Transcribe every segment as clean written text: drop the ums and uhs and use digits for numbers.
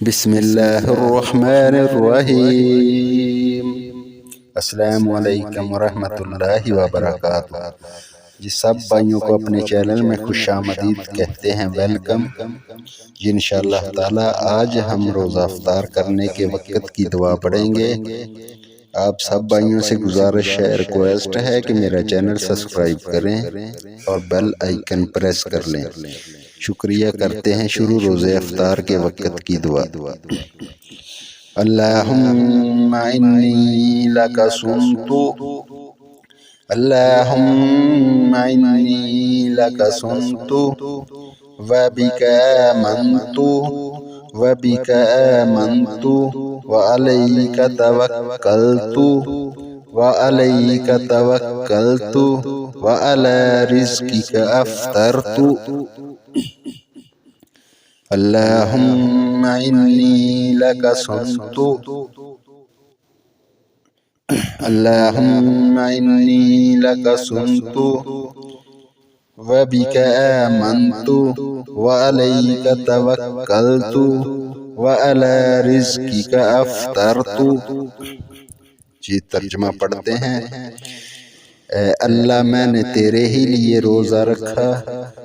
بسم اللہ الرحمن الرحیم۔ السلام علیکم ورحمۃ اللہ وبرکاتہ۔ جی سب بھائیوں کو اپنے چینل میں خوش آمدید کہتے ہیں، ویلکم جی۔ انشاءاللہ تعالی آج ہم روزہ افطار کرنے کے وقت کی دعا پڑھیں گے۔ آپ سب بھائیوں سے گزارش ہے، ریکویسٹ ہے کہ میرا چینل سبسکرائب کریں اور بیل آئیکن پریس کر لیں۔ شکریہ کرتے ہیں۔ شروع روزے افطار کے وقت کی دعا۔ اللہم انی لک صمت، اللہم انی لک صمت وبک آمنت وبک آمنت وعلیک توکلت وعلیک توکلت وعلی رزقک افطرت۔ اللہم انی لک صمت، اللہم انی لک صمت وبک آمنت وعلیک توکلت وعلی رزقک افطرت۔ جی ترجمہ پڑھتے ہیں۔ اے اللہ، میں نے تیرے ہی لیے روزہ رکھا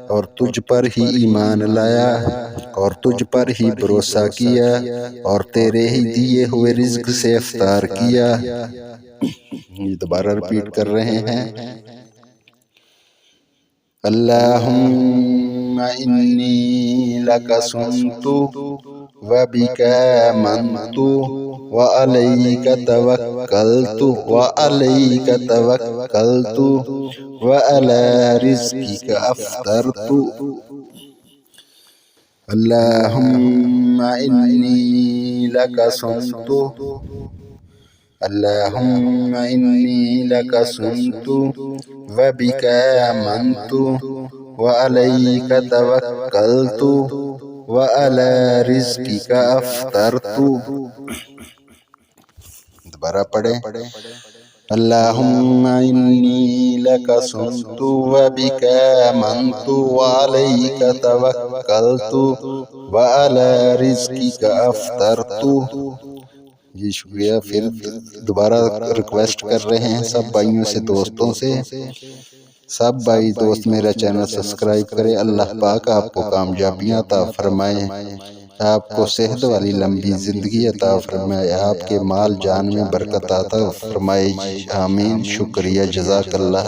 اور تجھ پر ہی ایمان لایا اور تجھ پر ہی بھروسہ کیا اور تیرے ہی دیے ہوئے رزق سے افطار کیا۔ یہ دوبارہ ریپیٹ کر رہے ہیں۔ اللہم انی لک صمت وبک آمنت وعلیک توکلت وعلیک توکلت وعلی رزقک افطرت۔ اللہم انی لک صمت، اللہم انی لک صمت وبک آمنت وعلیک توکلت وعلی رزقک افطرت۔ دوبارہ پڑھیں۔ اللہم انی لک صمت وبک آمنت وعلیک توکلت وعلی رزقک افطرت۔ جی شکریہ۔ پھر دوبارہ ریکویسٹ کر رہے ہیں سب بھائیوں سے، دوستوں سے، سب بھائی دوست میرا چینل سبسکرائب کرے۔ اللہ پاک آپ کو کامیابیاں عطا فرمائے، آپ کو صحت والی لمبی زندگی عطا فرمائے، آپ کے مال جان میں برکت عطا فرمائے۔ آمین۔ شکریہ، جزاک اللہ۔